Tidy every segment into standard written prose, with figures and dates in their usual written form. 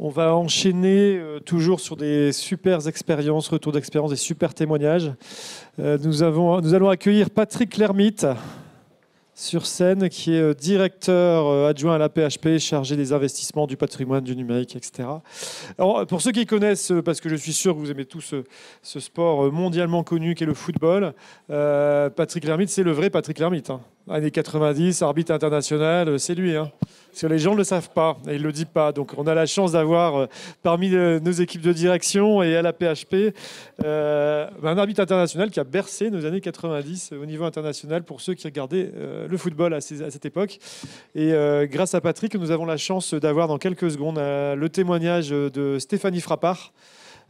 On va enchaîner toujours sur des super expériences, retours d'expérience, des super témoignages. Nous allons accueillir Patrick Lermite sur scène, qui est directeur adjoint à la PHP, chargé des investissements, du patrimoine, du numérique, etc. Alors, pour ceux qui connaissent, parce que je suis sûr que vous aimez tous ce sport mondialement connu qu'est le football, Patrick Lermite, c'est le vrai Patrick Lermite. Années 90, arbitre international, c'est lui. Parce que les gens ne le savent pas et ils ne le disent pas. Donc on a la chance d'avoir parmi nos équipes de direction et à la PHP un arbitre international qui a bercé nos années 90 au niveau international pour ceux qui regardaient le football à cette époque. Et grâce à Patrick, nous avons la chance d'avoir dans quelques secondes le témoignage de Stéphanie Frappart.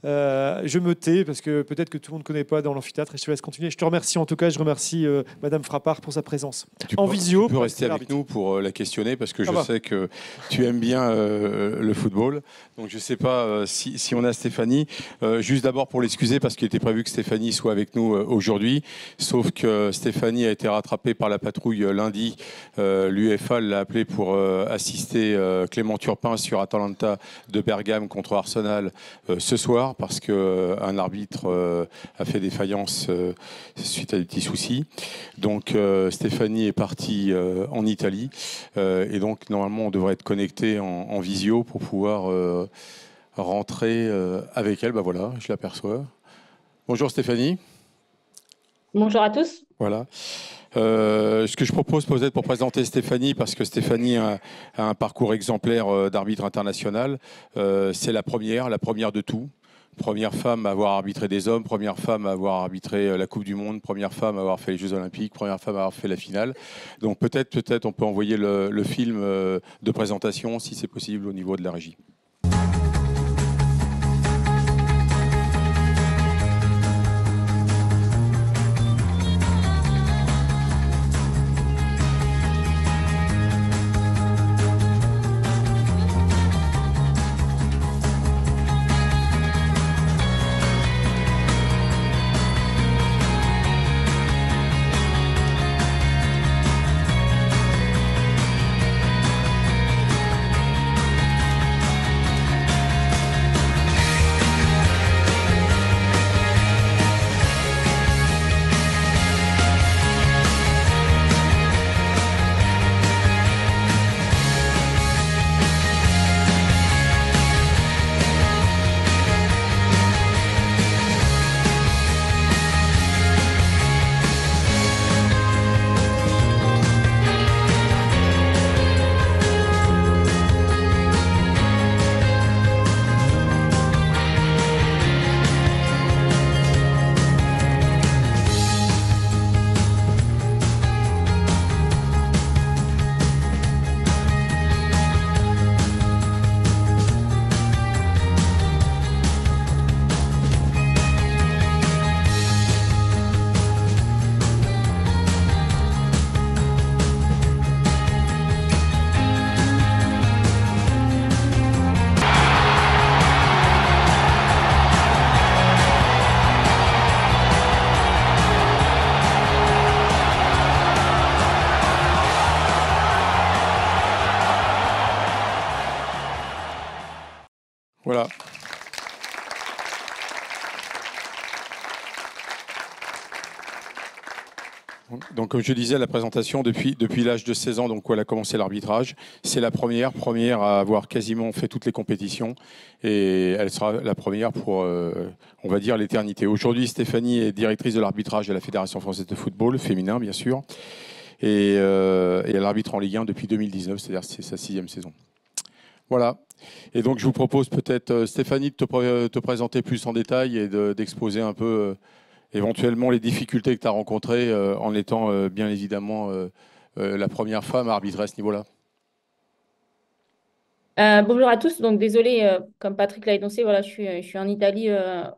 Je me tais parce que peut-être que tout le monde ne connaît pas dans l'amphithéâtre et je te laisse continuer. Je te remercie en tout cas, je remercie Madame Frappart pour sa présence en visio. Tu peux rester avec nous pour la questionner parce que je sais que tu aimes bien le football. Donc je ne sais pas si on a Stéphanie. Juste d'abord pour l'excuser parce qu'il était prévu que Stéphanie soit avec nous aujourd'hui. Sauf que Stéphanie a été rattrapée par la patrouille lundi. L'UEFA l'a appelée pour assister Clément Turpin sur Atalanta de Bergame contre Arsenal ce soir, parce qu'un arbitre a fait défaillance suite à des petits soucis. Donc Stéphanie est partie en Italie et donc normalement on devrait être connecté en visio pour pouvoir rentrer avec elle. Ben voilà, je l'aperçois. Bonjour Stéphanie. Bonjour à tous. Voilà. Ce que je propose peut-être pour présenter Stéphanie, parce que Stéphanie a un parcours exemplaire d'arbitre international, c'est la première de tout. Première femme à avoir arbitré des hommes, première femme à avoir arbitré la Coupe du Monde, première femme à avoir fait les Jeux Olympiques, première femme à avoir fait la finale. Donc peut-être on peut envoyer le film de présentation, si c'est possible, au niveau de la régie. Voilà. Donc, comme je disais, la présentation, depuis l'âge de 16 ans, donc où elle a commencé l'arbitrage, c'est la première à avoir quasiment fait toutes les compétitions et elle sera la première pour, on va dire, l'éternité. Aujourd'hui, Stéphanie est directrice de l'arbitrage de la Fédération française de football, féminin bien sûr, et elle arbitre en Ligue 1 depuis 2019, c'est-à-dire que c'est sa 6e saison. Voilà. Et donc, je vous propose peut-être, Stéphanie, de te présenter plus en détail et d'exposer un peu éventuellement les difficultés que tu as rencontrées en étant bien évidemment la première femme à arbitrer à ce niveau-là. Bonjour à tous. Donc, désolé, comme Patrick l'a énoncé, voilà, je suis en Italie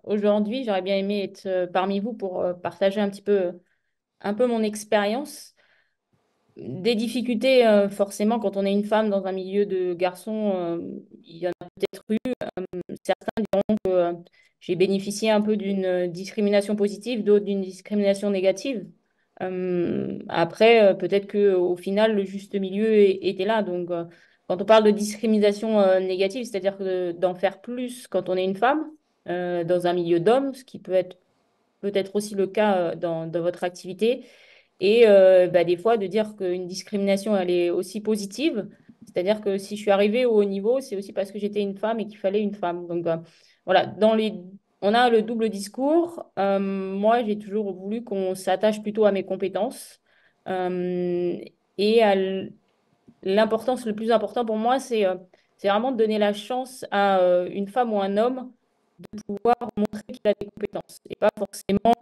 aujourd'hui. J'aurais bien aimé être parmi vous pour partager un peu mon expérience. Des difficultés, forcément, quand on est une femme dans un milieu de garçons, il y en a peut-être eu. Certains diront que j'ai bénéficié un peu d'une discrimination positive, d'autres d'une discrimination négative. Après, peut-être qu'au final, le juste milieu était là. Donc, quand on parle de discrimination négative, c'est-à-dire que d'en faire plus quand on est une femme dans un milieu d'hommes, ce qui peut être aussi le cas dans votre activité. Et bah, des fois, de dire qu'une discrimination, elle est aussi positive. C'est-à-dire que si je suis arrivée au haut niveau, c'est aussi parce que j'étais une femme et qu'il fallait une femme. Donc voilà, on a le double discours. Moi, j'ai toujours voulu qu'on s'attache plutôt à mes compétences. Euh, et l'importance, le plus important pour moi, c'est vraiment de donner la chance à une femme ou un homme pouvoir montrer qu'il a des compétences et pas forcément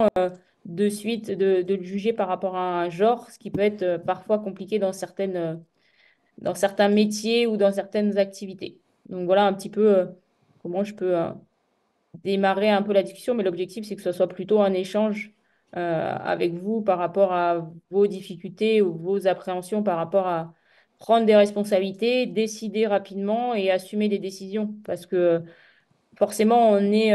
de suite de le juger par rapport à un genre, ce qui peut être parfois compliqué dans certains métiers ou dans certaines activités. Donc voilà un petit peu comment je peux démarrer un peu la discussion, mais l'objectif, c'est que ce soit plutôt un échange avec vous par rapport à vos difficultés ou vos appréhensions par rapport à prendre des responsabilités, décider rapidement et assumer des décisions. Parce que forcément, on est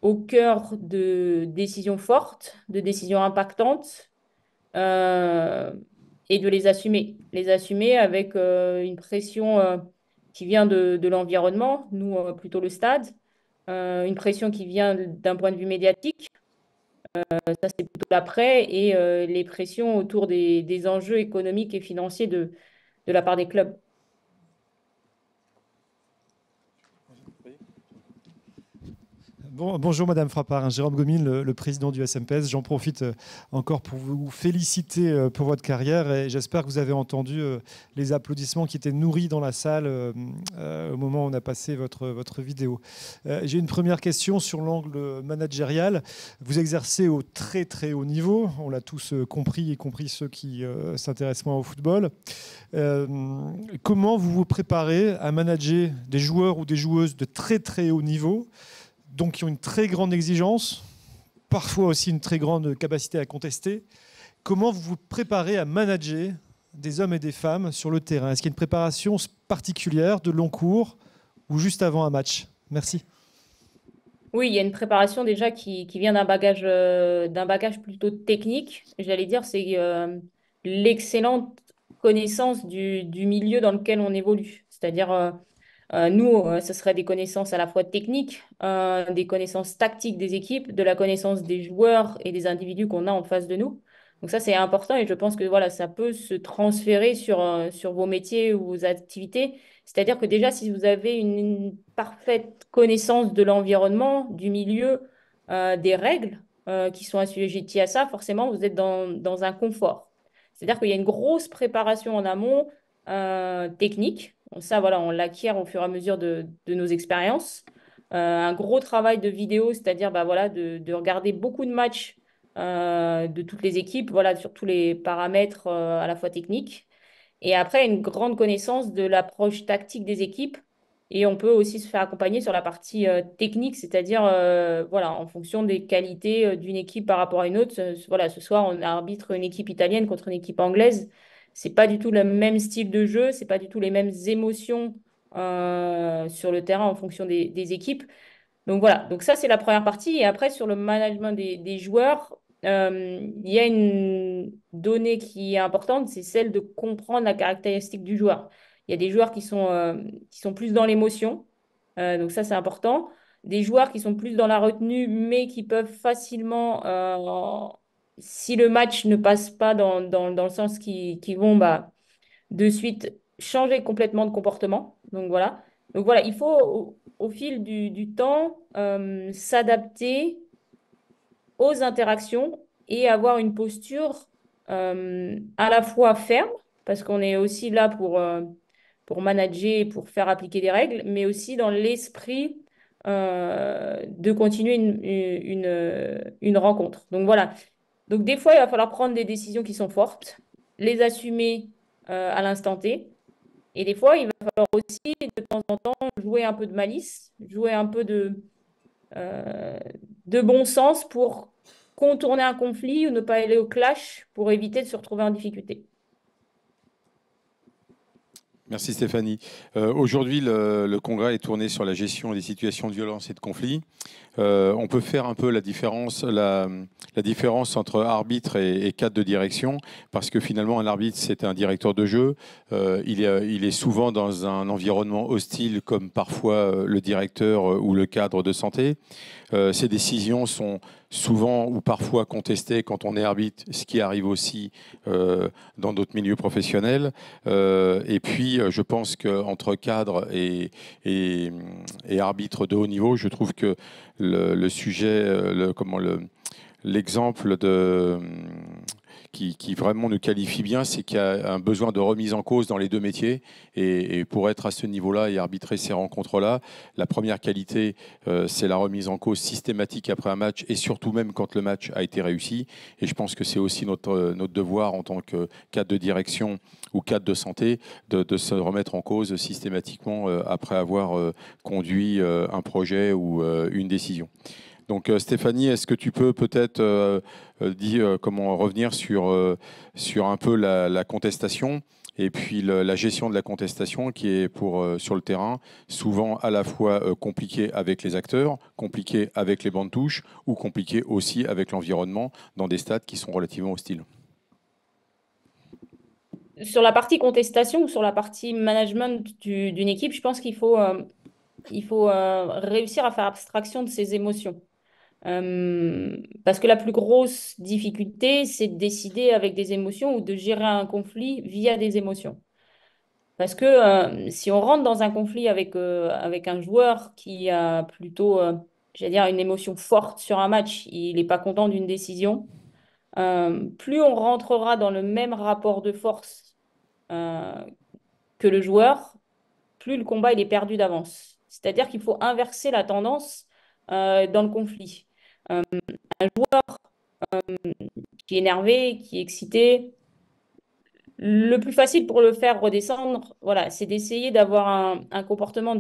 au cœur de décisions fortes, de décisions impactantes, euh, et de les assumer. Les assumer avec une pression qui vient de l'environnement, nous plutôt le stade, une pression qui vient d'un point de vue médiatique, ça c'est plutôt l'après, et les pressions autour des enjeux économiques et financiers de la part des clubs. Bonjour Madame Frappard, hein, Jérôme Gomine, le président du SMPS. J'en profite encore pour vous féliciter pour votre carrière et j'espère que vous avez entendu les applaudissements qui étaient nourris dans la salle au moment où on a passé votre vidéo. J'ai une première question sur l'angle managérial. Vous exercez au très très haut niveau, on l'a tous compris, y compris ceux qui s'intéressent moins au football. Comment vous vous préparez à manager des joueurs ou des joueuses de très très haut niveau, donc qui ont une très grande exigence, parfois aussi une très grande capacité à contester? Comment vous vous préparez à manager des hommes et des femmes sur le terrain? Est-ce qu'il y a une préparation particulière de long cours ou juste avant un match? Merci. Oui, il y a une préparation déjà qui vient d'un bagage plutôt technique. J'allais dire, c'est l'excellente connaissance du milieu dans lequel on évolue. C'est-à-dire, nous, ce serait des connaissances à la fois techniques, des connaissances tactiques des équipes, de la connaissance des joueurs et des individus qu'on a en face de nous. Donc ça, c'est important et je pense que voilà, ça peut se transférer sur vos métiers ou vos activités. C'est-à-dire que déjà, si vous avez une parfaite connaissance de l'environnement, du milieu, des règles qui sont assujetties à ça, forcément, vous êtes dans un confort. C'est-à-dire qu'il y a une grosse préparation en amont technique. Ça, voilà, on l'acquiert au fur et à mesure de nos expériences. Un gros travail de vidéo, c'est-à-dire bah, voilà, de regarder beaucoup de matchs de toutes les équipes, voilà, sur tous les paramètres à la fois techniques. Et après, une grande connaissance de l'approche tactique des équipes. Et on peut aussi se faire accompagner sur la partie technique, c'est-à-dire voilà, en fonction des qualités d'une équipe par rapport à une autre. Voilà, ce soir, on arbitre une équipe italienne contre une équipe anglaise. C'est pas du tout le même style de jeu, c'est pas du tout les mêmes émotions sur le terrain en fonction des équipes. Donc voilà, donc ça c'est la première partie. Et après, sur le management des joueurs, il y a une donnée qui est importante, c'est celle de comprendre la caractéristique du joueur. Il y a des joueurs qui sont plus dans l'émotion, donc ça c'est important. Des joueurs qui sont plus dans la retenue, mais qui peuvent facilement, si le match ne passe pas dans le sens qu'ils vont, bah, de suite changer complètement de comportement. Donc voilà, il faut au fil du temps s'adapter aux interactions et avoir une posture à la fois ferme, parce qu'on est aussi là pour manager, et pour faire appliquer des règles, mais aussi dans l'esprit de continuer une rencontre. Donc voilà. Donc des fois, il va falloir prendre des décisions qui sont fortes, les assumer à l'instant T. Et des fois, il va falloir aussi, de temps en temps, jouer un peu de malice, jouer un peu euh, de bon sens pour contourner un conflit ou ne pas aller au clash pour éviter de se retrouver en difficulté. Merci Stéphanie. Aujourd'hui, le congrès est tourné sur la gestion des situations de violence et de conflit. On peut faire un peu la différence entre arbitre et cadre de direction, parce que finalement, un arbitre, c'est un directeur de jeu. Il est souvent dans un environnement hostile, comme parfois le directeur ou le cadre de santé. Ces décisions sont souvent ou parfois contestées quand on est arbitre, ce qui arrive aussi dans d'autres milieux professionnels. Et puis, je pense qu'entre cadre et arbitre de haut niveau, je trouve que le sujet, l'exemple qui vraiment nous qualifie bien, c'est qu'il y a un besoin de remise en cause dans les deux métiers. Et pour être à ce niveau-là et arbitrer ces rencontres-là, la première qualité, c'est la remise en cause systématique après un match et surtout même quand le match a été réussi. Et je pense que c'est aussi notre devoir en tant que cadre de direction ou cadre de santé de se remettre en cause systématiquement après avoir conduit un projet ou une décision. Donc Stéphanie, est-ce que tu peux peut-être comment revenir sur un peu la contestation et puis la gestion de la contestation qui est sur le terrain souvent à la fois compliquée avec les acteurs, compliquée avec les bancs de touche ou compliquée aussi avec l'environnement dans des stades qui sont relativement hostiles? Sur la partie contestation ou sur la partie management d'une équipe, je pense qu'il faut, réussir à faire abstraction de ses émotions. Parce que la plus grosse difficulté, c'est de décider avec des émotions ou de gérer un conflit via des émotions. Parce que si on rentre dans un conflit avec un joueur qui a plutôt, j'allais dire, une émotion forte sur un match, il n'est pas content d'une décision, plus on rentrera dans le même rapport de force euh, que le joueur, plus le combat il est perdu d'avance. C'est-à-dire qu'il faut inverser la tendance dans le conflit. Un joueur qui est énervé, qui est excité, le plus facile pour le faire redescendre, voilà, c'est d'essayer d'avoir un comportement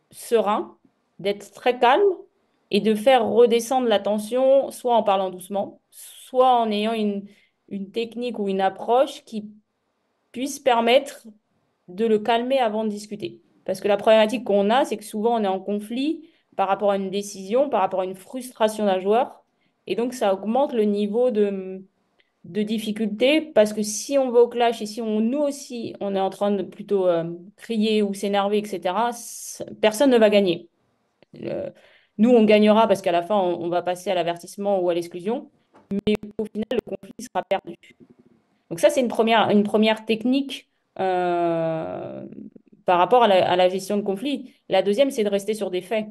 serein, d'être très calme et de faire redescendre la tension, soit en parlant doucement, soit en ayant une technique ou une approche qui puisse permettre de le calmer avant de discuter. Parce que la problématique qu'on a, c'est que souvent on est en conflit par rapport à une décision, par rapport à une frustration d'un joueur. Et donc ça augmente le niveau de difficulté parce que si on va au clash et si nous aussi on est en train de plutôt crier ou s'énerver, etc., personne ne va gagner. Euh, Nous, on gagnera parce qu'à la fin, on va passer à l'avertissement ou à l'exclusion, mais au final, le conflit sera perdu. Donc ça, c'est une première technique euh, par rapport à la gestion de conflit. La deuxième, c'est de rester sur des faits.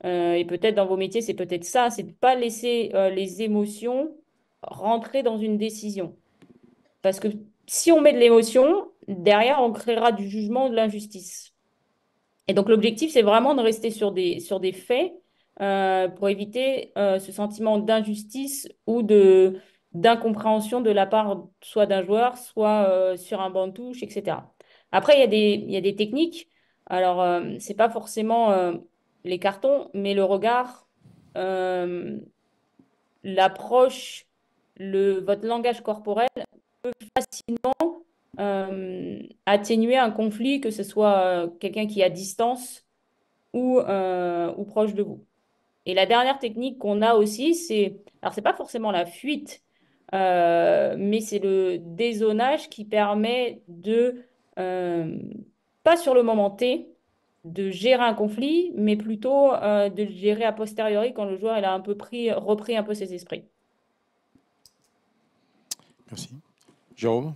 Et peut-être dans vos métiers, c'est peut-être ça, c'est de ne pas laisser les émotions rentrer dans une décision. Parce que si on met de l'émotion, derrière, on créera du jugement, de l'injustice. Et donc l'objectif, c'est vraiment de rester sur des faits pour éviter ce sentiment d'injustice ou d'incompréhension de la part soit d'un joueur, soit sur un banc de touche, etc. Après, il y a des techniques. Alors, c'est pas forcément les cartons, mais le regard, euh, l'approche, votre langage corporel facilement atténuer un conflit, que ce soit quelqu'un qui est à distance ou proche de vous. Et la dernière technique qu'on a aussi, alors c'est pas forcément la fuite, mais c'est le dézonage qui permet euh, pas sur le moment T, de gérer un conflit, mais plutôt de le gérer a posteriori quand le joueur il a un peu repris un peu ses esprits. Merci. Jérôme?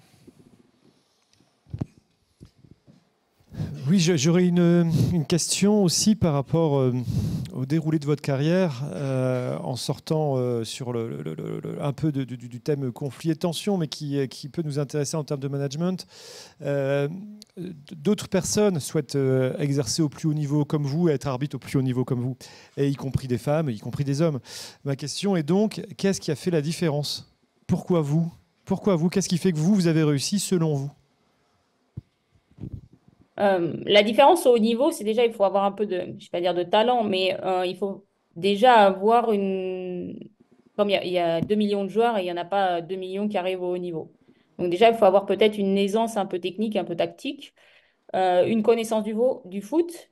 Oui, j'aurais une question aussi par rapport au déroulé de votre carrière, en sortant sur un peu du thème conflit et tension, mais qui peut nous intéresser en termes de management. D'autres personnes souhaitent exercer au plus haut niveau comme vous, être arbitre au plus haut niveau comme vous, et y compris des femmes, y compris des hommes. Ma question est donc, qu'est-ce qui a fait la différence? Pourquoi vous? Pourquoi vous? Qu'est-ce qui fait que vous avez réussi selon vous? La différence au haut niveau, c'est déjà, il faut avoir un peu de, je ne vais pas dire de talent, mais il faut déjà avoir une. Comme il y a 2 millions de joueurs et il n'y en a pas 2 millions qui arrivent au haut niveau. Donc déjà, il faut avoir peut-être une aisance un peu technique, un peu tactique, une connaissance du foot,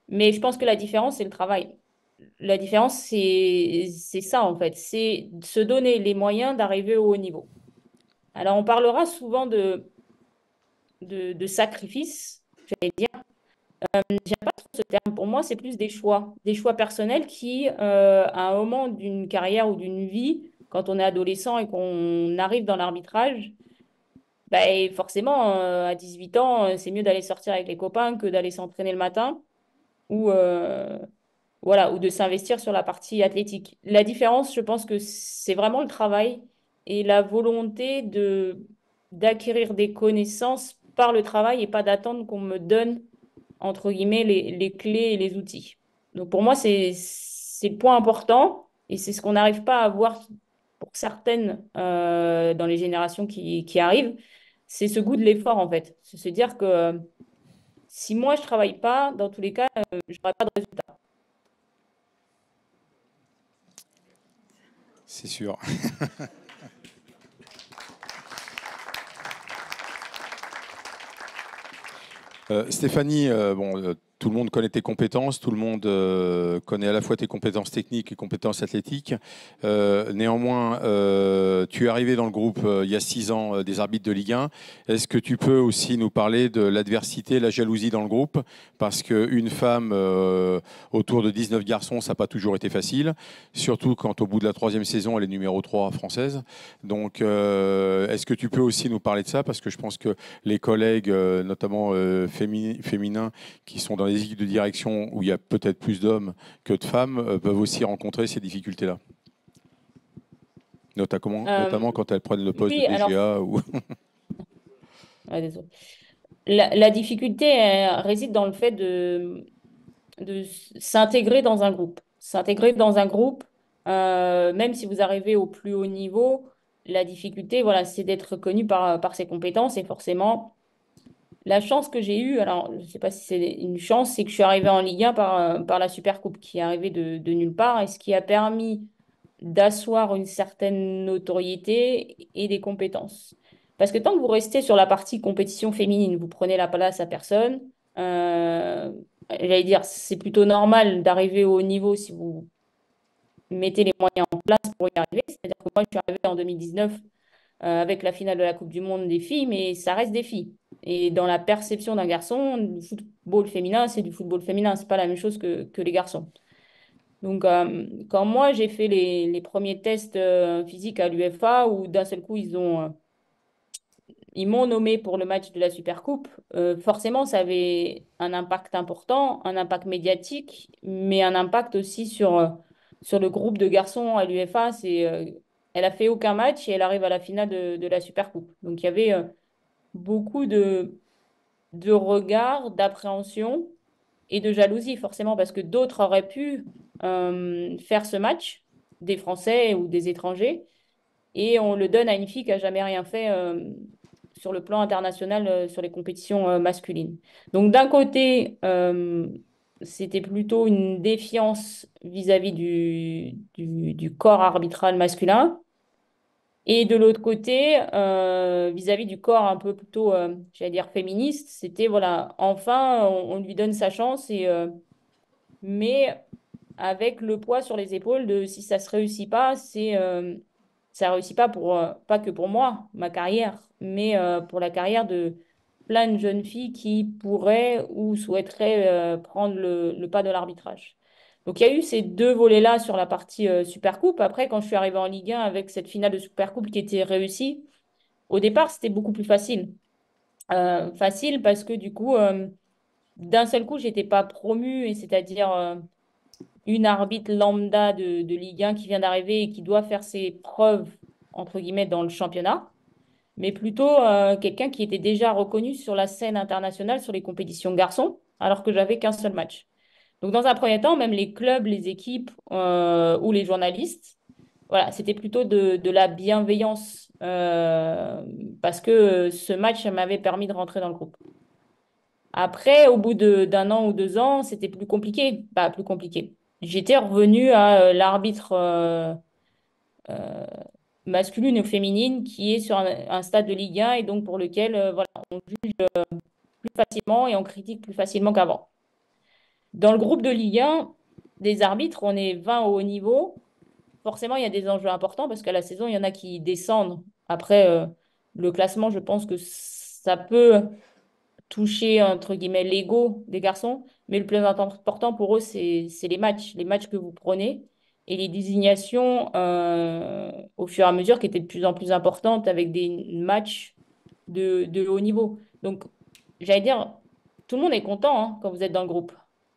mais je pense que la différence, c'est le travail. La différence, c'est ça, en fait, c'est se donner les moyens d'arriver au haut niveau. Alors, on parlera souvent de sacrifice, j'allais dire. J'aime pas trop ce terme. Pour moi, c'est plus des choix personnels qui, à un moment d'une carrière ou d'une vie, quand on est adolescent et qu'on arrive dans l'arbitrage, bah, et forcément, à 18 ans, c'est mieux d'aller sortir avec les copains que d'aller s'entraîner le matin ou, voilà, ou de s'investir sur la partie athlétique. La différence, je pense que c'est vraiment le travail et la volonté d'acquérir des connaissances par le travail et pas d'attendre qu'on me donne, entre guillemets, les clés et les outils. Donc pour moi, c'est le point important et c'est ce qu'on n'arrive pas à voir pour certaines dans les générations qui arrivent. C'est ce goût de l'effort, en fait. C'est se dire que si moi, je travaille pas, dans tous les cas, je n'aurai pas de résultat. C'est sûr. Stéphanie, tout le monde connaît tes compétences, tout le monde connaît à la fois tes compétences techniques et compétences athlétiques. Néanmoins, tu es arrivé dans le groupe il y a 6 ans des arbitres de Ligue 1. Est-ce que tu peux aussi nous parler de l'adversité, la jalousie dans le groupe? Parce qu'une femme autour de 19 garçons, ça n'a pas toujours été facile, surtout quand au bout de la 3e saison, elle est numéro 3 française. Donc, est-ce que tu peux aussi nous parler de ça? Parce que je pense que les collègues, notamment féminins, qui sont dans les équipes de direction où il y a peut-être plus d'hommes que de femmes, peuvent aussi rencontrer ces difficultés-là. Notamment quand elles prennent le poste de Oui, alors, DGA. Ou... désolé. La difficulté réside dans le fait de s'intégrer dans un groupe. S'intégrer dans un groupe, même si vous arrivez au plus haut niveau, la difficulté, voilà, c'est d'être reconnu par ses compétences et forcément, la chance que j'ai eue, alors je ne sais pas si c'est une chance, c'est que je suis arrivée en Ligue 1 par la Supercoupe qui est arrivée de nulle part et ce qui a permis d'asseoir une certaine notoriété et des compétences. Parce que tant que vous restez sur la partie compétition féminine, vous prenez la place à personne, euh, j'allais dire, c'est plutôt normal d'arriver au haut niveau si vous mettez les moyens en place pour y arriver. C'est-à-dire que moi, je suis arrivée en 2019 avec la finale de la Coupe du Monde des filles, mais ça reste des filles. Et dans la perception d'un garçon, le football féminin, c'est du football féminin, c'est pas la même chose que les garçons. Donc, quand moi, j'ai fait les premiers tests physiques à l'UEFA, où d'un seul coup, ils m'ont nommé pour le match de la Supercoupe, forcément, ça avait un impact important, un impact médiatique, mais un impact aussi sur le groupe de garçons à l'UEFA. Elle a fait aucun match et elle arrive à la finale de la Supercoupe. Donc, il y avait beaucoup de regards, d'appréhension et de jalousie, forcément, parce que d'autres auraient pu faire ce match, des Français ou des étrangers, et on le donne à une fille qui n'a jamais rien fait sur le plan international, sur les compétitions masculines. Donc d'un côté, c'était plutôt une défiance vis-à-vis du corps arbitral masculin. Et de l'autre côté, vis-à-vis du corps un peu plutôt, j'allais dire, féministe, c'était, voilà, enfin, on lui donne sa chance, mais avec le poids sur les épaules de si ça se réussit pas, ça réussit pas pas que pour moi, ma carrière, mais pour la carrière de plein de jeunes filles qui pourraient ou souhaiteraient prendre le pas de l'arbitrage. Donc il y a eu ces deux volets-là sur la partie Supercoupe. Après, quand je suis arrivée en Ligue 1 avec cette finale de Supercoupe qui était réussie, au départ, c'était beaucoup plus facile. Facile parce que du coup, d'un seul coup, j'étais pas promue, et c'est-à-dire une arbitre lambda de Ligue 1 qui vient d'arriver et qui doit faire ses preuves, entre guillemets, dans le championnat, mais plutôt quelqu'un qui était déjà reconnu sur la scène internationale, sur les compétitions garçons, alors que j'avais qu'un seul match. Donc, dans un premier temps, même les clubs, les équipes ou les journalistes, voilà, c'était plutôt de la bienveillance parce que ce match m'avait permis de rentrer dans le groupe. Après, au bout d'un an ou 2 ans, c'était plus compliqué. Bah, plus compliqué. J'étais revenue à l'arbitre masculine ou féminine qui est sur un stade de Ligue 1 et donc pour lequel voilà, on juge plus facilement et on critique plus facilement qu'avant. Dans le groupe de Ligue 1, des arbitres, on est 20 au haut niveau. Forcément, il y a des enjeux importants parce qu'à la saison, il y en a qui descendent. Après, le classement, je pense que ça peut toucher, entre guillemets, l'ego des garçons. Mais le plus important pour eux, c'est les matchs que vous prenez et les désignations au fur et à mesure qui étaient de plus en plus importantes avec des matchs de haut niveau. Donc, j'allais dire, tout le monde est content hein, quand vous êtes dans le groupe.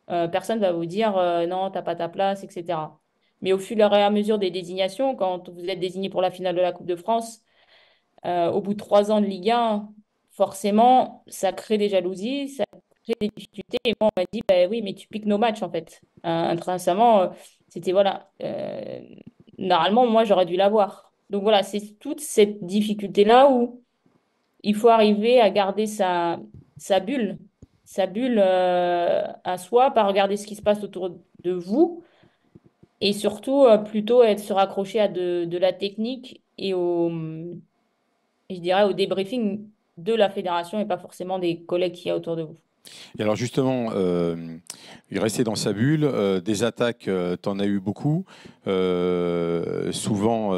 Personne va vous dire non, t'as pas ta place, etc. Mais au fur et à mesure des désignations, quand vous êtes désigné pour la finale de la Coupe de France, au bout de 3 ans de Ligue 1, forcément, ça crée des jalousies, ça crée des difficultés. Et moi, on m'a dit, bah, oui, mais tu piques nos matchs, en fait. Intrinsèquement, c'était, voilà, normalement, moi, j'aurais dû l'avoir. Donc voilà, c'est toute cette difficulté-là où il faut arriver à garder sa bulle, sa bulle à soi, pas regarder ce qui se passe autour de vous, et surtout plutôt être se raccrocher à de la technique et je dirais au débriefing de la fédération et pas forcément des collègues qu'il y a autour de vous. Et alors justement, il restait dans sa bulle, des attaques, tu en as eu beaucoup, souvent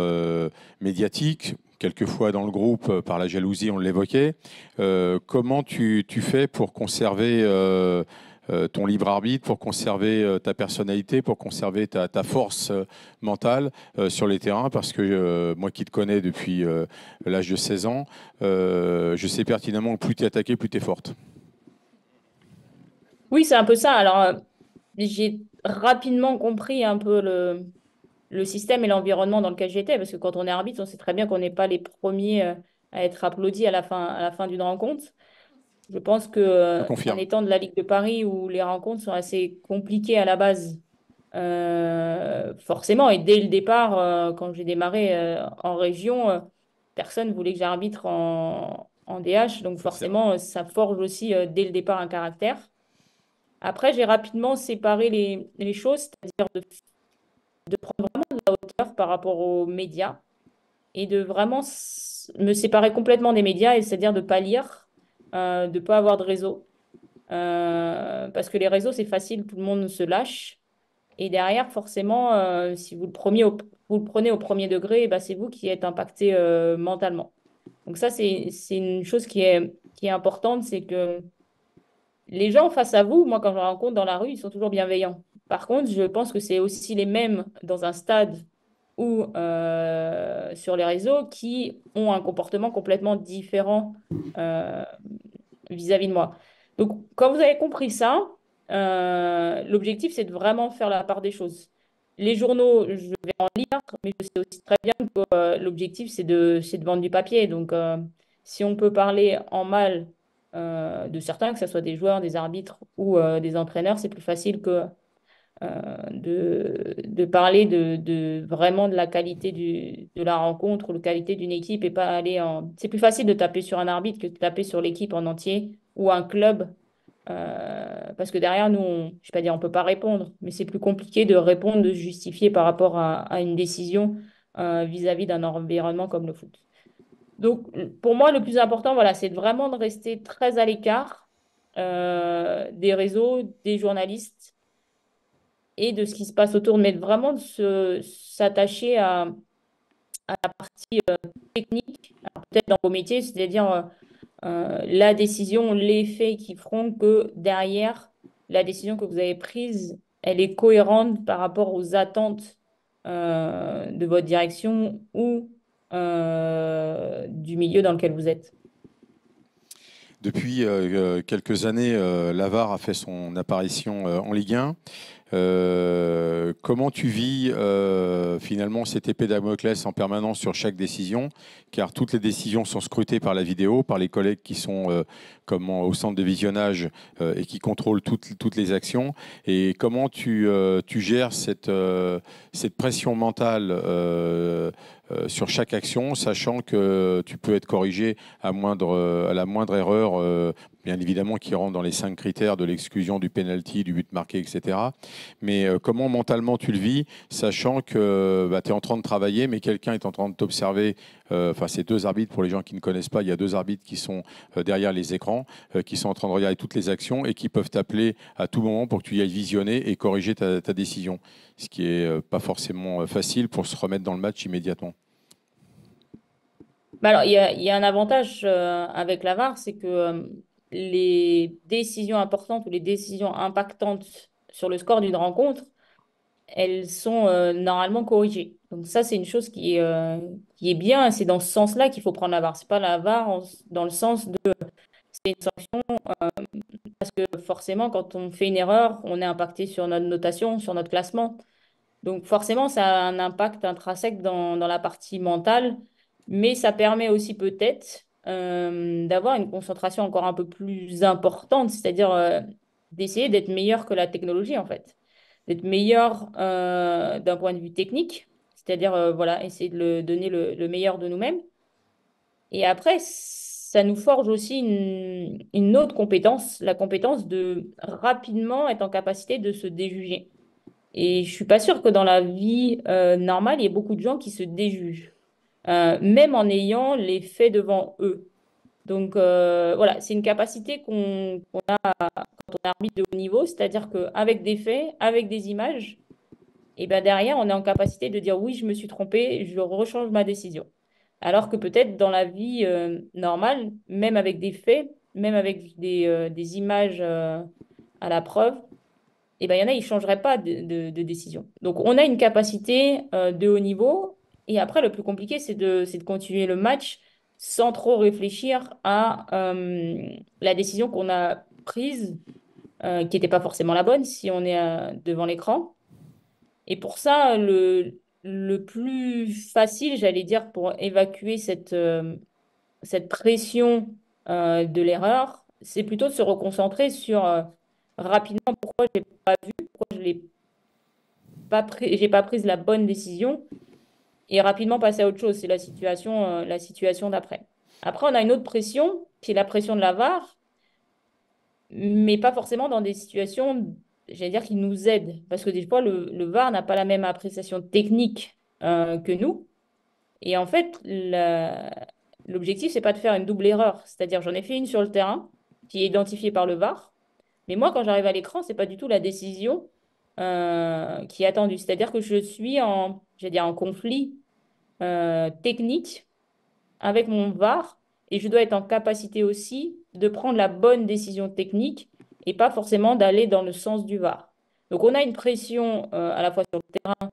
médiatiques, quelquefois dans le groupe par la jalousie, on l'évoquait. Comment tu fais pour conserver ton libre arbitre, pour conserver ta personnalité, pour conserver ta force mentale sur les terrains? Parce que moi qui te connais depuis l'âge de 16 ans, je sais pertinemment que plus tu es attaqué, plus tu es forte. Oui, c'est un peu ça. Alors, j'ai rapidement compris un peu le système et l'environnement dans lequel j'étais, parce que quand on est arbitre, on sait très bien qu'on n'est pas les premiers à être applaudis à la fin d'une rencontre. Je pense que Je en confirme. étant de la Ligue de Paris où les rencontres sont assez compliquées à la base, forcément, et dès le départ, quand j'ai démarré en région, personne ne voulait que j'arbitre en DH, donc Forcément. forcément, ça forge aussi dès le départ un caractère. Après, j'ai rapidement séparé les choses, c'est-à-dire de prendre vraiment de la hauteur par rapport aux médias et de vraiment me séparer complètement des médias, et c'est-à-dire de ne pas lire, de ne pas avoir de réseau. Parce que les réseaux, c'est facile, tout le monde se lâche. Et derrière, forcément, si vous le prenez au premier degré, bah, c'est vous qui êtes impacté mentalement. Donc ça, c'est une chose qui est importante, c'est que les gens face à vous, moi, quand je les rencontre dans la rue, ils sont toujours bienveillants. Par contre, je pense que c'est aussi les mêmes dans un stade ou sur les réseaux qui ont un comportement complètement différent euh, vis-à-vis de moi. Donc, quand vous avez compris ça, l'objectif, c'est de vraiment faire la part des choses. Les journaux, je vais en lire, mais je sais aussi très bien que l'objectif, c'est de vendre du papier. Donc, si on peut parler en mal de certains, que ce soit des joueurs, des arbitres ou des entraîneurs, c'est plus facile que de parler vraiment de la qualité de la rencontre ou la qualité d'une équipe et pas aller en... C'est plus facile de taper sur un arbitre que de taper sur l'équipe en entier ou un club parce que derrière nous, je ne vais pas dire on peut pas répondre, mais c'est plus compliqué de répondre, de se justifier par rapport à une décision vis-à-vis d'un environnement comme le foot. Donc, pour moi, le plus important, voilà, c'est vraiment de rester très à l'écart des réseaux, des journalistes et de ce qui se passe autour, mais vraiment de s'attacher à la partie technique, alors peut-être dans vos métiers, c'est-à-dire la décision, les faits qui feront que derrière, la décision que vous avez prise, elle est cohérente par rapport aux attentes de votre direction ou du milieu dans lequel vous êtes. Depuis quelques années, l'AVAR a fait son apparition en Ligue 1. Comment tu vis finalement cette épée Damoclès en permanence sur chaque décision, car toutes les décisions sont scrutées par la vidéo, par les collègues qui sont au centre de visionnage et qui contrôlent toutes les actions. Et comment tu gères cette pression mentale sur chaque action, sachant que tu peux être corrigé à la moindre erreur. bien évidemment qui rentre dans les 5 critères de l'exclusion, du penalty, du but marqué, etc. Mais comment mentalement tu le vis, sachant que tu es en train de travailler, mais quelqu'un est en train de t'observer. Enfin, c'est deux arbitres, pour les gens qui ne connaissent pas, il y a deux arbitres qui sont derrière les écrans, qui sont en train de regarder toutes les actions et qui peuvent t'appeler à tout moment pour que tu y ailles visionner et corriger ta décision. Ce qui n'est pas forcément facile pour se remettre dans le match immédiatement. Bah alors, il y a un avantage avec la VAR, c'est que les décisions importantes ou les décisions impactantes sur le score d'une rencontre, elles sont normalement corrigées. Donc ça, c'est une chose qui est bien, et c'est dans ce sens-là qu'il faut prendre la VAR. C'est pas la VAR dans le sens de c'est une sanction, parce que forcément, quand on fait une erreur, on est impacté sur notre notation, sur notre classement. Donc forcément, ça a un impact intrinsèque dans la partie mentale, mais ça permet aussi peut-être d'avoir une concentration encore un peu plus importante, c'est-à-dire d'essayer d'être meilleur que la technologie en fait, d'être meilleur d'un point de vue technique, c'est-à-dire voilà, essayer de donner le meilleur de nous-mêmes. Et après, ça nous forge aussi une autre compétence, la compétence de rapidement être en capacité de se déjuger. Et je suis pas sûre que dans la vie normale, il y ait beaucoup de gens qui se déjugent, même en ayant les faits devant eux. Donc voilà, c'est une capacité qu'on a quand on est arbitre de haut niveau, c'est-à-dire qu'avec des faits, avec des images, et ben derrière, on est en capacité de dire oui, je me suis trompé, je rechange ma décision. Alors que peut-être dans la vie normale, même avec des faits, même avec des images à la preuve, et ben, il y en a, ils ne changeraient pas de décision. Donc, on a une capacité de haut niveau. Et après, le plus compliqué, c'est de continuer le match sans trop réfléchir à la décision qu'on a prise, qui n'était pas forcément la bonne si on est devant l'écran. Et pour ça, le plus facile, j'allais dire, pour évacuer cette pression de l'erreur, c'est plutôt de se reconcentrer sur rapidement pourquoi je n'ai pas vu, pourquoi je l'ai pas pris, j'ai pas prise la bonne décision et rapidement passer à autre chose. C'est la situation d'après. Après, on a une autre pression qui est la pression de la VAR, mais pas forcément dans des situations, j'allais dire, qui nous aident. Parce que des fois, le VAR n'a pas la même appréciation technique que nous. Et en fait, l'objectif, c'est pas de faire une double erreur. C'est-à-dire, j'en ai fait une sur le terrain qui est identifiée par le VAR. Mais moi, quand j'arrive à l'écran, c'est pas du tout la décision qui est attendue. C'est-à-dire que je suis j'allais dire, en conflit technique avec mon VAR et je dois être en capacité aussi de prendre la bonne décision technique et pas forcément d'aller dans le sens du VAR. Donc, on a une pression à la fois sur le terrain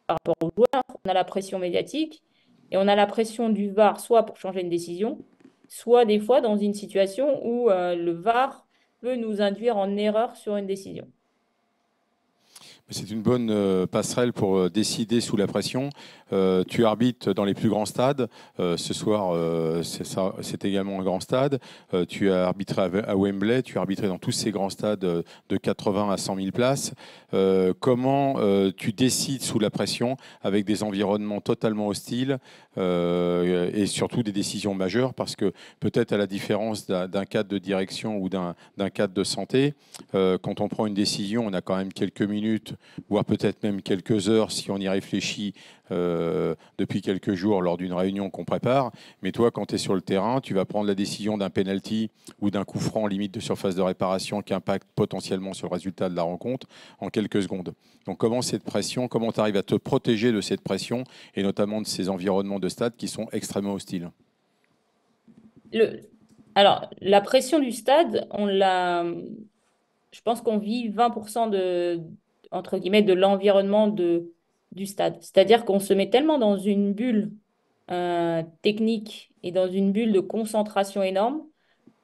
par rapport aux joueurs, on a la pression médiatique et on a la pression du VAR, soit pour changer une décision, soit des fois dans une situation où le VAR peut nous induire en erreur sur une décision. C'est une bonne passerelle pour décider sous la pression. Tu arbitres dans les plus grands stades. Ce soir, c'est également un grand stade. Tu as arbitré à Wembley. Tu as arbitré dans tous ces grands stades de 80 à 100 000 places. Comment tu décides sous la pression avec des environnements totalement hostiles et surtout des décisions majeures? Parce que peut-être à la différence d'un cadre de direction ou d'un cadre de santé, quand on prend une décision, on a quand même quelques minutes, voire peut-être même quelques heures si on y réfléchit depuis quelques jours lors d'une réunion qu'on prépare. Mais toi, quand tu es sur le terrain, tu vas prendre la décision d'un penalty ou d'un coup franc limite de surface de réparation qui impacte potentiellement sur le résultat de la rencontre en quelques secondes. Donc comment cette pression, comment tu arrives à te protéger de cette pression et notamment de ces environnements de stade qui sont extrêmement hostiles? Alors, la pression du stade, je pense qu'on vit 20% entre guillemets, de l'environnement du stade. C'est-à-dire qu'on se met tellement dans une bulle technique et dans une bulle de concentration énorme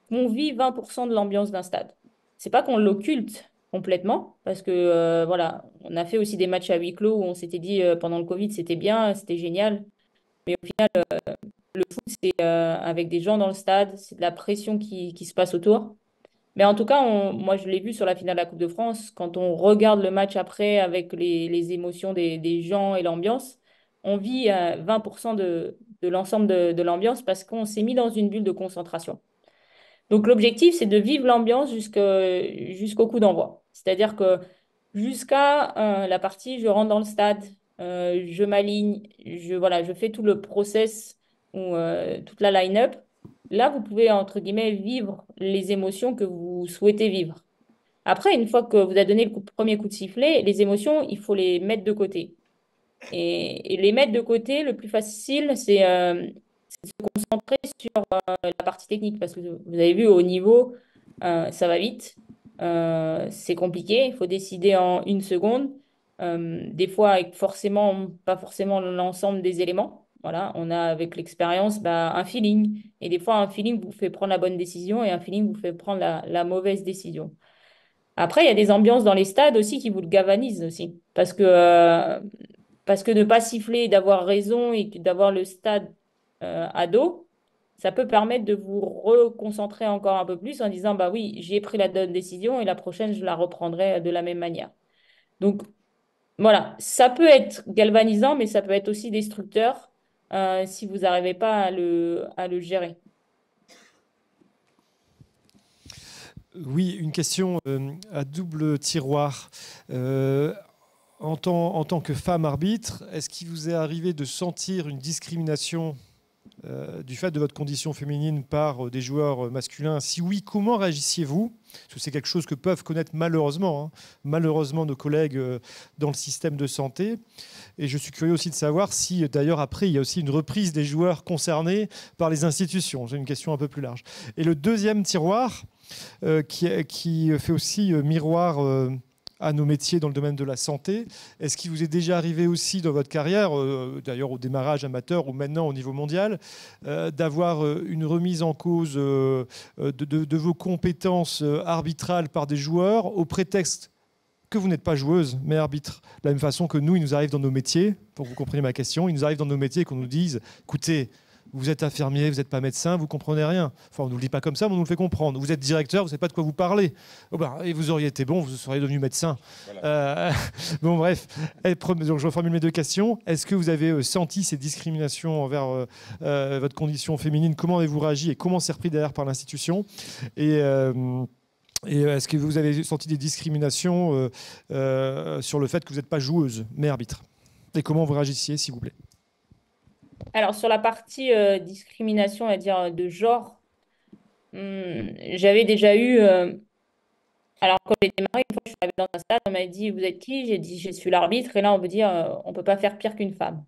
qu'on vit 20% de l'ambiance d'un stade. C'est pas qu'on l'occulte complètement, parce que voilà, on a fait aussi des matchs à huis clos où on s'était dit pendant le Covid, c'était bien, c'était génial. Mais au final, le foot, c'est avec des gens dans le stade, c'est de la pression qui se passe autour. Mais en tout cas, moi, je l'ai vu sur la finale de la Coupe de France. Quand on regarde le match après avec les émotions des gens et l'ambiance, on vit 20% de l'ensemble de l'ambiance parce qu'on s'est mis dans une bulle de concentration. Donc l'objectif, c'est de vivre l'ambiance jusqu'au coup d'envoi. C'est-à-dire que jusqu'à la partie, je rentre dans le stade, je m'aligne, voilà, je fais tout le process ou toute la line-up. Là, vous pouvez, entre guillemets, vivre les émotions que vous souhaitez vivre. Après, une fois que vous avez donné le premier coup de sifflet, les émotions, il faut les mettre de côté. Et les mettre de côté, le plus facile, c'est concentrer sur la partie technique parce que vous avez vu au niveau, ça va vite, c'est compliqué, il faut décider en une seconde, des fois avec forcément, pas forcément l'ensemble des éléments. Voilà, on a avec l'expérience bah, un feeling. Et des fois, un feeling vous fait prendre la bonne décision et un feeling vous fait prendre la mauvaise décision. Après, il y a des ambiances dans les stades aussi qui vous le galvanisent aussi. Parce que ne pas siffler, d'avoir raison et d'avoir le stade à dos, ça peut permettre de vous reconcentrer encore un peu plus en disant, bah oui, j'ai pris la bonne décision et la prochaine, je la reprendrai de la même manière. Donc voilà, ça peut être galvanisant, mais ça peut être aussi destructeur si vous n'arrivez pas à le gérer. Oui, une question à double tiroir. En tant que femme arbitre, est-ce qu'il vous est arrivé de sentir une discrimination du fait de votre condition féminine par des joueurs masculins? Si oui, comment réagissiez-vous? Parce que c'est quelque chose que peuvent connaître malheureusement nos collègues dans le système de santé. Et je suis curieux aussi de savoir si, d'ailleurs, après, il y a aussi une reprise des joueurs concernés par les institutions. J'ai une question un peu plus large. Et le deuxième tiroir, qui fait aussi miroir à nos métiers dans le domaine de la santé. Est-ce qu'il vous est déjà arrivé aussi dans votre carrière, d'ailleurs au démarrage amateur ou maintenant au niveau mondial, d'avoir une remise en cause de vos compétences arbitrales par des joueurs au prétexte que vous n'êtes pas joueuse, mais arbitre? De la même façon que nous, il nous arrive dans nos métiers, pour que vous compreniez ma question, il nous arrive dans nos métiers qu'on nous dise, écoutez, vous êtes infirmier, vous n'êtes pas médecin, vous ne comprenez rien. Enfin, on ne nous le dit pas comme ça, mais on nous le fait comprendre. Vous êtes directeur, vous ne savez pas de quoi vous parlez. Oh ben, et vous auriez été bon, vous seriez devenu médecin. Voilà. Bon, bref. Donc, je reformule mes deux questions. Est-ce que vous avez senti ces discriminations envers votre condition féminine? Comment avez-vous réagi et comment c'est repris derrière par l'institution? Et est-ce que vous avez senti des discriminations sur le fait que vous n'êtes pas joueuse, mais arbitre? Et comment vous réagissiez, s'il vous plaît? Alors, sur la partie discrimination, on va dire, de genre, j'avais déjà eu. Alors, quand j'ai démarré, une fois, je suis arrivée dans un stade, on m'a dit, vous êtes qui? J'ai dit, je suis l'arbitre. Et là, on veut dire, on ne peut pas faire pire qu'une femme.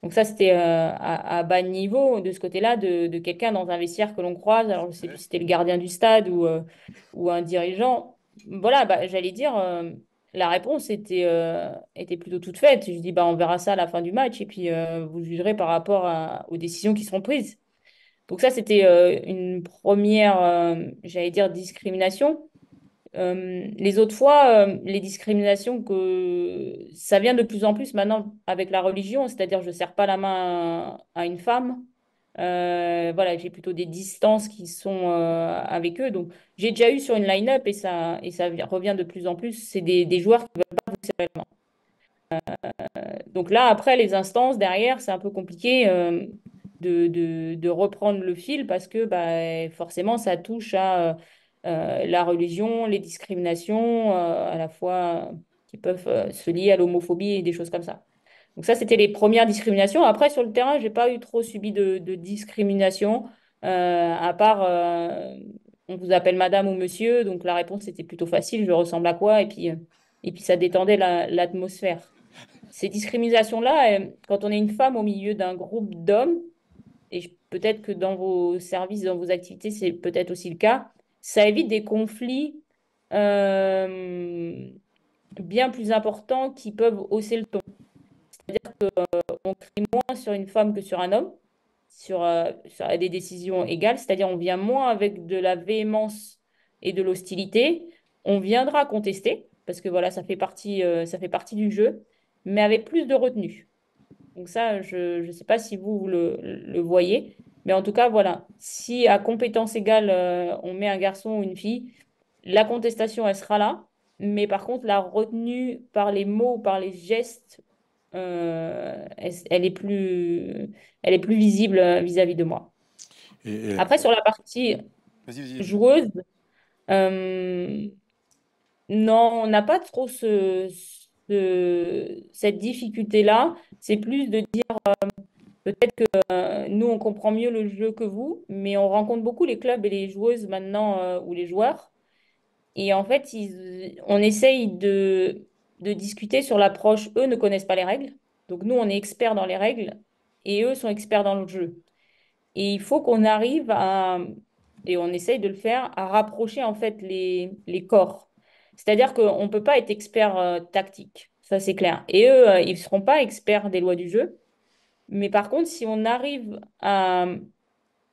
Donc, ça, c'était à bas niveau de ce côté-là, de quelqu'un dans un vestiaire que l'on croise. Alors, je ne sais plus si c'était le gardien du stade ou un dirigeant. Voilà, bah, j'allais dire, la réponse était plutôt toute faite. Je dis, bah, on verra ça à la fin du match et puis vous jugerez par rapport aux décisions qui seront prises. Donc, ça, c'était une première, j'allais dire, discrimination. Les autres fois, les discriminations que ça vient de plus en plus maintenant avec la religion, c'est-à-dire je ne serre pas la main à une femme. Voilà, j'ai plutôt des distances qui sont avec eux. Donc j'ai déjà eu sur une line-up et ça revient de plus en plus. C'est des joueurs qui ne veulent pas vous serrer la main. Donc là, après, les instances derrière, c'est un peu compliqué de reprendre le fil parce que bah, forcément, ça touche à la religion, les discriminations, à la fois qui peuvent se lier à l'homophobie et des choses comme ça. Donc ça, c'était les premières discriminations. Après, sur le terrain, j'ai pas eu trop subi de discrimination, à part on vous appelle madame ou monsieur, donc la réponse était plutôt facile, je ressemble à quoi, et puis ça détendait l'atmosphère. Ces discriminations-là, quand on est une femme au milieu d'un groupe d'hommes, et peut-être que dans vos services, dans vos activités, c'est peut-être aussi le cas, ça évite des conflits euh, bien plus importants qui peuvent hausser le ton. C'est-à-dire qu'on crie moins sur une femme que sur un homme, sur des décisions égales, c'est-à-dire on vient moins avec de la véhémence et de l'hostilité. On viendra contester, parce que voilà, ça fait partie du jeu, mais avec plus de retenue. Donc ça, je ne sais pas si vous le voyez, mais en tout cas, voilà, si à compétence égale, on met un garçon ou une fille, la contestation, elle sera là, mais par contre, la retenue par les mots, par les gestes, elle est plus visible vis-à-vis de moi. Et, Après, sur la partie... Vas-y. joueuses. Euh, non, on n'a pas trop cette difficulté-là. C'est plus de dire peut-être que nous, on comprend mieux le jeu que vous, mais on rencontre beaucoup les clubs et les joueuses maintenant ou les joueurs. Et en fait, on essaye de discuter sur l'approche. Eux ne connaissent pas les règles. Donc nous, on est experts dans les règles et eux sont experts dans le jeu. Et il faut qu'on arrive à, et on essaye de le faire, à rapprocher en fait les corps. C'est-à-dire qu'on ne peut pas être expert tactique, ça c'est clair. Et eux, ils ne seront pas experts des lois du jeu. Mais par contre, si on arrive à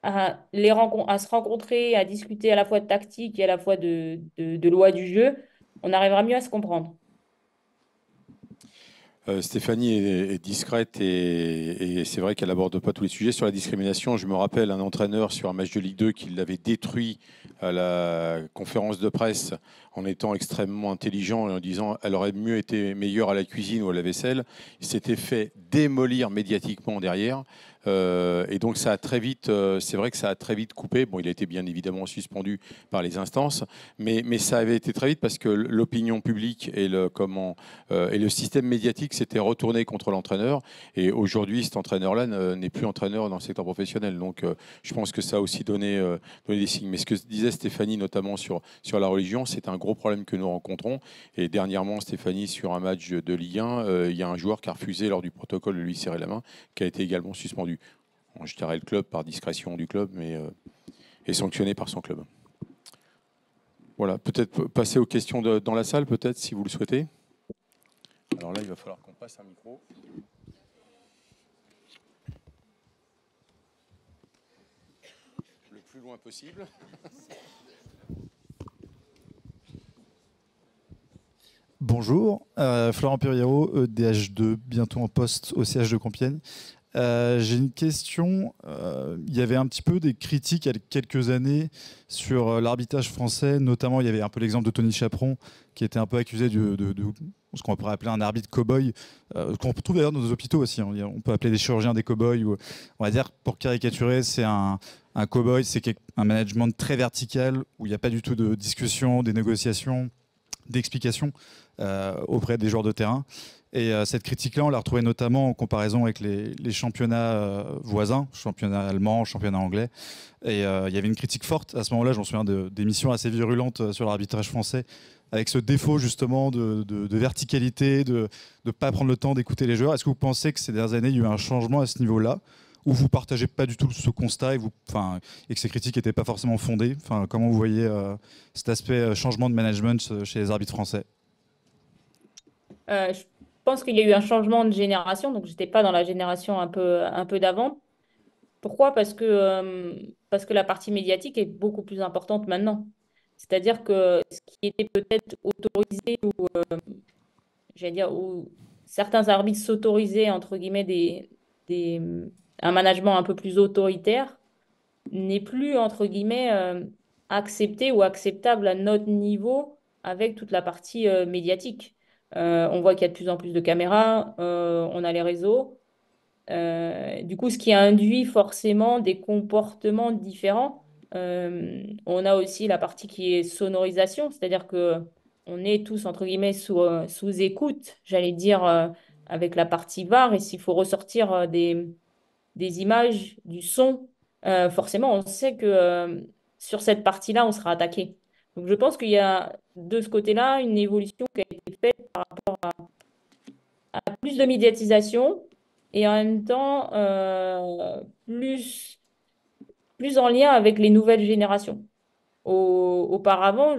se rencontrer, à discuter à la fois de tactique et à la fois de lois du jeu, on arrivera mieux à se comprendre. Stéphanie est discrète et c'est vrai qu'elle n'aborde pas tous les sujets. Sur la discrimination, je me rappelle un entraîneur sur un match de Ligue 2 qui l'avait détruit à la conférence de presse en étant extrêmement intelligent et en disant elle aurait mieux été meilleure à la cuisine ou à la vaisselle. Il s'était fait démolir médiatiquement derrière. Et donc ça a très vite, c'est vrai que ça a très vite coupé. Bon, il a été bien évidemment suspendu par les instances, mais ça avait été très vite parce que l'opinion publique et le système médiatique s'était retourné contre l'entraîneur. Et aujourd'hui, cet entraîneur-là n'est plus entraîneur dans le secteur professionnel. Donc je pense que ça a aussi donné des signes. Mais ce que disait Stéphanie, notamment sur la religion, c'est un gros problème que nous rencontrons. Et dernièrement, Stéphanie, sur un match de Ligue 1, il y a un joueur qui a refusé lors du protocole de lui serrer la main, qui a été également suspendu. Bon, je dirais le club par discrétion du club, mais est sanctionné par son club. Voilà, peut-être passer aux questions dans la salle, peut-être, si vous le souhaitez. Alors là, il va falloir qu'on passe un micro. Le plus loin possible. Bonjour, Florent Puriero, EDH2, bientôt en poste au CH de Compiègne. J'ai une question. Il y avait un petit peu des critiques il y a quelques années sur l'arbitrage français. Notamment, il y avait un peu l'exemple de Tony Chaperon qui était un peu accusé de ce qu'on pourrait appeler un arbitre cow-boy, qu'on trouve d'ailleurs dans nos hôpitaux aussi. On peut appeler des chirurgiens des cow-boys. On va dire, pour caricaturer, c'est un cow-boy, c'est un management très vertical où il n'y a pas du tout de discussion, des négociations, d'explications auprès des joueurs de terrain. Et cette critique-là, on l'a retrouvée notamment en comparaison avec les championnats voisins, championnat allemand, championnat anglais. Et il y avait une critique forte à ce moment-là, je m'en souviens, d'émissions assez virulentes sur l'arbitrage français, avec ce défaut justement de verticalité, de ne pas prendre le temps d'écouter les joueurs. Est-ce que vous pensez que ces dernières années, il y a eu un changement à ce niveau-là, ou vous ne partagez pas du tout ce constat et que ces critiques n'étaient pas forcément fondées? Comment vous voyez cet aspect changement de management chez les arbitres français? Je pense qu'il y a eu un changement de génération, donc je n'étais pas dans la génération un peu d'avant. Pourquoi? Parce que la partie médiatique est beaucoup plus importante maintenant. C'est-à-dire que ce qui était peut-être autorisé ou, j'allais dire, où certains arbitres s'autorisaient, entre guillemets, des, un management un peu plus autoritaire, n'est plus, entre guillemets, accepté ou acceptable à notre niveau avec toute la partie médiatique. On voit qu'il y a de plus en plus de caméras, on a les réseaux. Du coup, ce qui induit forcément des comportements différents. On a aussi la partie qui est sonorisation, c'est-à-dire que on est tous, entre guillemets, sous écoute, j'allais dire, avec la partie VAR. Et s'il faut ressortir des images, du son, forcément, on sait que sur cette partie-là, on sera attaqué. Donc, je pense qu'il y a de ce côté-là une évolution qui a été faite par rapport à plus de médiatisation et en même temps plus en lien avec les nouvelles générations. Auparavant,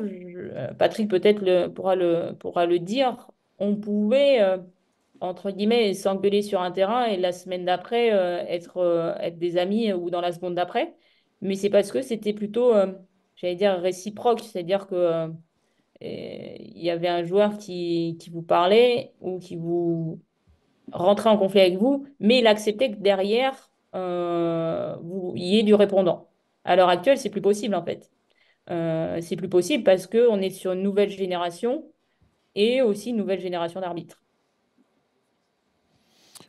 Patrick peut-être pourra le dire, on pouvait, entre guillemets, s'engueuler sur un terrain et la semaine d'après être des amis ou dans la seconde d'après. Mais c'est parce que c'était plutôt, j'allais dire, réciproque. C'est-à-dire que il y avait un joueur qui vous parlait ou qui vous rentrait en conflit avec vous, mais il acceptait que derrière, il y ait du répondant. À l'heure actuelle, c'est plus possible en fait. C'est plus possible parce qu'on est sur une nouvelle génération et aussi une nouvelle génération d'arbitres.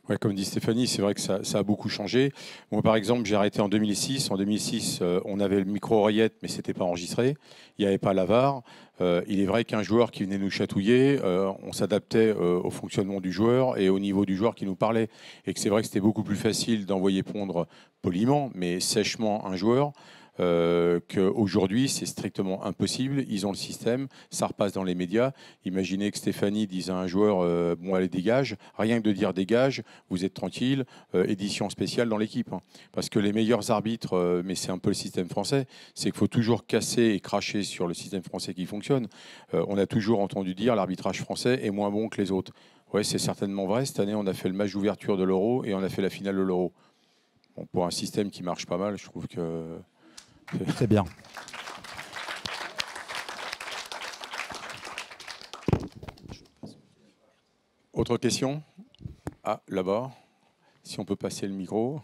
Ouais, comme dit Stéphanie, c'est vrai que ça a beaucoup changé. Moi, par exemple, j'ai arrêté en 2006. En 2006, on avait le micro-oreillette, mais ce n'était pas enregistré. Il n'y avait pas la VAR. Il est vrai qu'un joueur qui venait nous chatouiller, on s'adaptait au fonctionnement du joueur et au niveau du joueur qui nous parlait. Et que c'est vrai que c'était beaucoup plus facile d'envoyer pondre poliment, mais sèchement un joueur. Qu'aujourd'hui, c'est strictement impossible. Ils ont le système, ça repasse dans les médias. Imaginez que Stéphanie dise à un joueur bon, allez, dégage. Rien que de dire dégage, vous êtes tranquille. Édition spéciale dans l'équipe. Hein. Parce que les meilleurs arbitres, mais c'est un peu le système français, c'est qu'il faut toujours casser et cracher sur le système français qui fonctionne. On a toujours entendu dire l'arbitrage français est moins bon que les autres. Ouais, c'est certainement vrai. Cette année, on a fait le match d'ouverture de l'Euro et on a fait la finale de l'Euro. Bon, pour un système qui marche pas mal, je trouve que. C'est bien. Autre question? Ah, là-bas. Si on peut passer le micro.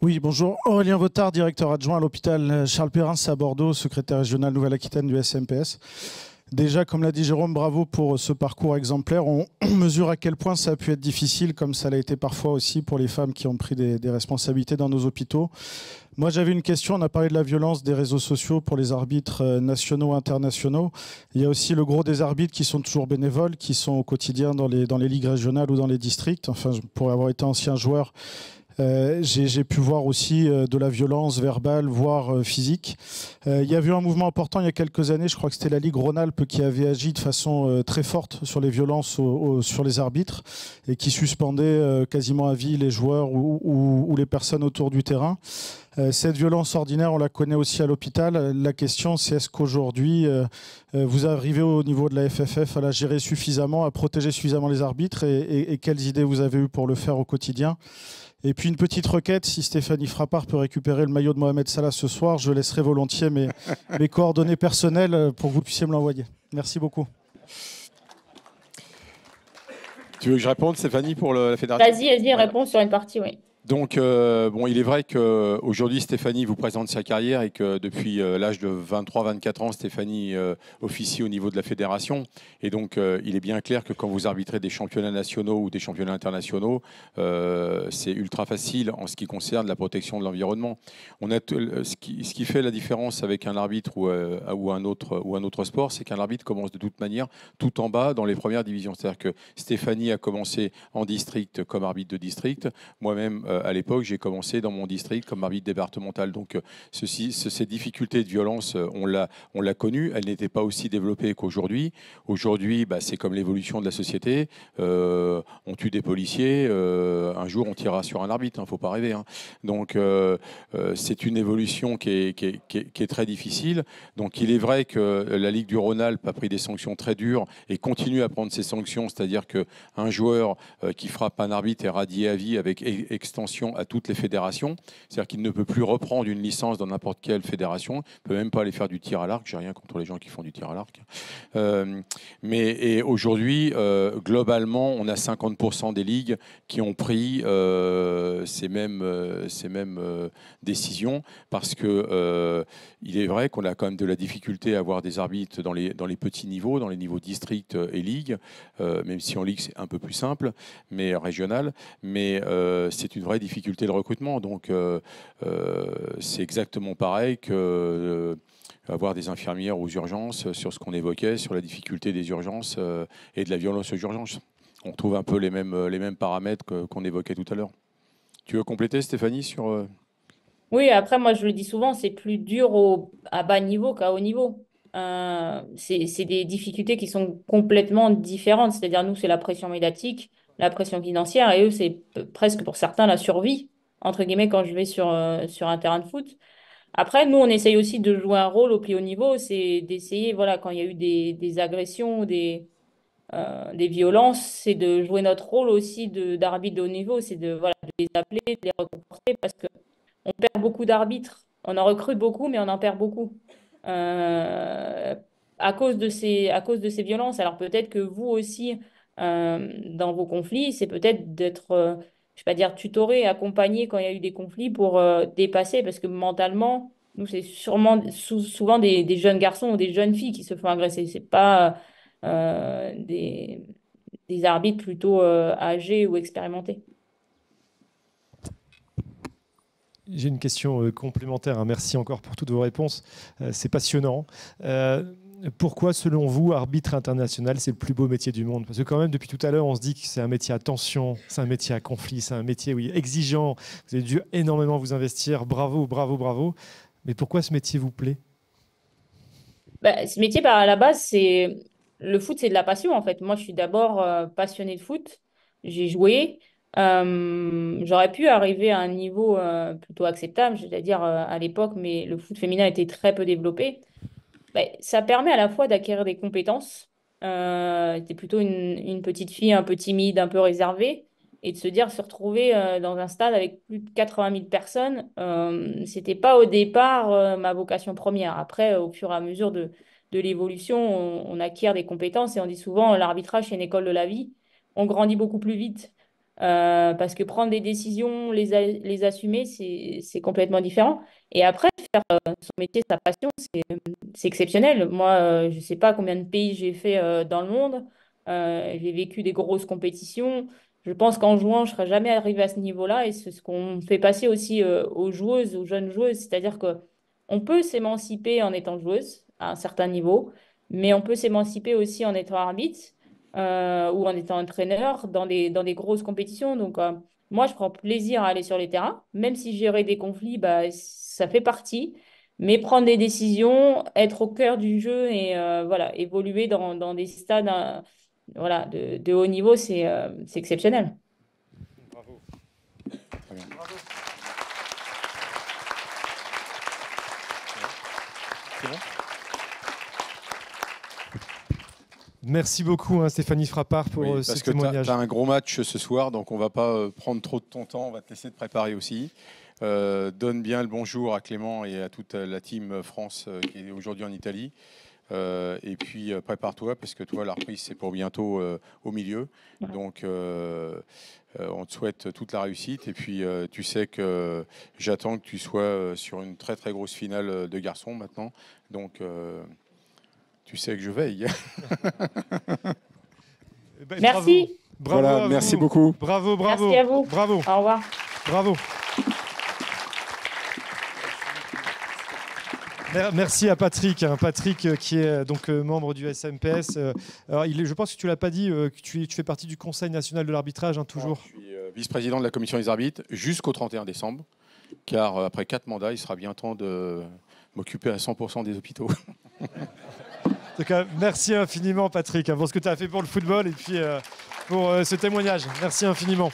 Oui, bonjour. Aurélien Vautard, directeur adjoint à l'hôpital Charles Perrin à Bordeaux, secrétaire régional Nouvelle-Aquitaine du SMPS. Déjà, comme l'a dit Jérôme, bravo pour ce parcours exemplaire. On mesure à quel point ça a pu être difficile, comme ça l'a été parfois aussi pour les femmes qui ont pris des responsabilités dans nos hôpitaux. Moi, j'avais une question. On a parlé de la violence des réseaux sociaux pour les arbitres nationaux, internationaux. Il y a aussi le gros des arbitres qui sont toujours bénévoles, qui sont au quotidien dans les ligues régionales ou dans les districts. Enfin, pour avoir été ancien joueur, j'ai pu voir aussi de la violence verbale, voire physique. Il y a eu un mouvement important il y a quelques années, je crois que c'était la Ligue Rhône-Alpes qui avait agi de façon très forte sur les violences sur les arbitres et qui suspendait quasiment à vie les joueurs ou les personnes autour du terrain. Cette violence ordinaire, on la connaît aussi à l'hôpital. La question, c'est est-ce qu'aujourd'hui, vous arrivez au niveau de la FFF à la gérer suffisamment, à protéger suffisamment les arbitres et quelles idées vous avez eues pour le faire au quotidien? Et puis une petite requête, si Stéphanie Frappard peut récupérer le maillot de Mohamed Salah ce soir, je laisserai volontiers mes coordonnées personnelles pour que vous puissiez me l'envoyer. Merci beaucoup. Tu veux que je réponde, Stéphanie, pour la fédération? Vas-y, réponds sur une partie, oui. Donc, bon, il est vrai qu'aujourd'hui, Stéphanie vous présente sa carrière et que depuis l'âge de 23-24 ans, Stéphanie officie au niveau de la fédération. Et donc, il est bien clair que quand vous arbitrez des championnats nationaux ou des championnats internationaux, c'est ultra facile en ce qui concerne la protection de l'environnement. Ce qui fait la différence avec un arbitre ou un autre sport, c'est qu'un arbitre commence de toute manière tout en bas dans les premières divisions. C'est-à-dire que Stéphanie a commencé en district comme arbitre de district. Moi-même, à l'époque, j'ai commencé dans mon district comme arbitre départemental. Donc, ces difficultés de violence, on l'a connu. Elles n'étaient pas aussi développées qu'aujourd'hui. Aujourd'hui, c'est comme l'évolution de la société. On tue des policiers. Un jour, on tirera sur un arbitre. Il ne faut pas rêver. Hein. Donc, c'est une évolution qui est très difficile. Donc, il est vrai que la Ligue du Rhône-Alpes a pris des sanctions très dures et continue à prendre ces sanctions. C'est-à-dire qu'un joueur qui frappe un arbitre est radié à vie avec extension à toutes les fédérations. C'est-à-dire qu'il ne peut plus reprendre une licence dans n'importe quelle fédération. Il ne peut même pas aller faire du tir à l'arc. J'ai rien contre les gens qui font du tir à l'arc. Mais aujourd'hui, globalement, on a 50% des ligues qui ont pris ces mêmes décisions parce que il est vrai qu'on a quand même de la difficulté à avoir des arbitres dans les petits niveaux, dans les niveaux district et ligue, même si en ligue c'est un peu plus simple, mais régional. Mais c'est une vraie difficulté de recrutement. Donc, c'est exactement pareil que avoir des infirmières aux urgences sur ce qu'on évoquait, sur la difficulté des urgences et de la violence aux urgences. On trouve un peu les mêmes paramètres qu'on évoquait tout à l'heure. Tu veux compléter, Stéphanie, sur... Oui, après, moi, je le dis souvent, c'est plus dur à bas niveau qu'à haut niveau. C'est des difficultés qui sont complètement différentes. C'est-à-dire, nous, c'est la pression médiatique, la pression financière, et eux, c'est presque pour certains la survie, entre guillemets, quand je vais sur un terrain de foot. Après, nous, on essaye aussi de jouer un rôle au plus haut niveau, c'est d'essayer, voilà, quand il y a eu des agressions, des violences, c'est de jouer notre rôle aussi d'arbitre de haut niveau, c'est voilà, de les appeler, de les reconforter, parce que on perd beaucoup d'arbitres. On en recrute beaucoup, mais on en perd beaucoup. Euh, à cause de ces violences. Alors peut-être que vous aussi, dans vos conflits, c'est peut-être d'être, je vais pas dire tutoré, accompagné quand il y a eu des conflits pour dépasser, parce que mentalement, Nous, c'est souvent des jeunes garçons ou des jeunes filles qui se font agresser. C'est pas des arbitres plutôt âgés ou expérimentés. J'ai une question complémentaire. Merci encore pour toutes vos réponses. C'est passionnant. Pourquoi, selon vous, arbitre international, c'est le plus beau métier du monde? Parce que quand même, depuis tout à l'heure, on se dit que c'est un métier à tension, c'est un métier à conflit, c'est un métier exigeant. Vous avez dû énormément vous investir. Bravo, bravo, bravo. Mais pourquoi ce métier vous plaît? Ce métier, à la base, le foot, c'est de la passion, en fait. Moi, je suis d'abord passionnée de foot. J'ai joué. J'aurais pu arriver à un niveau plutôt acceptable, c'est-à-dire à l'époque, mais le foot féminin était très peu développé. Ça permet à la fois d'acquérir des compétences. T'es plutôt une petite fille un peu timide, un peu réservée, et de se retrouver dans un stade avec plus de 80 000 personnes. C'était pas au départ ma vocation première. Après, au fur et à mesure de l'évolution, on acquiert des compétences et on dit souvent l'arbitrage, c'est une école de la vie. On grandit beaucoup plus vite. Parce que prendre des décisions, les assumer, c'est complètement différent. Et après, faire son métier, sa passion, c'est exceptionnel. Moi, je ne sais pas combien de pays j'ai fait dans le monde. J'ai vécu des grosses compétitions. Je pense qu'en jouant, je ne serais jamais arrivée à ce niveau-là. Et c'est ce qu'on fait passer aussi aux joueuses, aux jeunes joueuses. C'est-à-dire que on peut s'émanciper en étant joueuse à un certain niveau, mais on peut s'émanciper aussi en étant arbitre ou en étant entraîneur dans des grosses compétitions. Donc, moi, je prends plaisir à aller sur les terrains, même si gérer des conflits, ça fait partie. Mais prendre des décisions, être au cœur du jeu et voilà, évoluer dans des stades voilà, de haut niveau, c'est exceptionnel. Bravo. Très bien. Bravo. C'est bon. Merci beaucoup Stéphanie Frappart pour ce témoignage. Parce que tu as un gros match ce soir, donc on ne va pas prendre trop de ton temps, on va te laisser te préparer aussi. Donne bien le bonjour à Clément et à toute la team France qui est aujourd'hui en Italie. Et puis prépare-toi parce que toi la reprise c'est pour bientôt au milieu. Ouais. Donc on te souhaite toute la réussite et puis tu sais que j'attends que tu sois sur une très très grosse finale de garçons maintenant. Donc tu sais que je veille. Merci. Bravo voilà, merci beaucoup. Bravo, bravo. Merci à vous. Bravo. Au revoir. Bravo. Merci à Patrick, Patrick qui est donc membre du SMPS. Alors, je pense que tu l'as pas dit, que tu fais partie du Conseil national de l'arbitrage, toujours. Je suis vice-président de la commission des arbitres jusqu'au 31 décembre, car après 4 mandats, il sera bien temps de m'occuper à 100% des hôpitaux. En tout cas, merci infiniment Patrick pour ce que tu as fait pour le football et puis pour ce témoignage. Merci infiniment.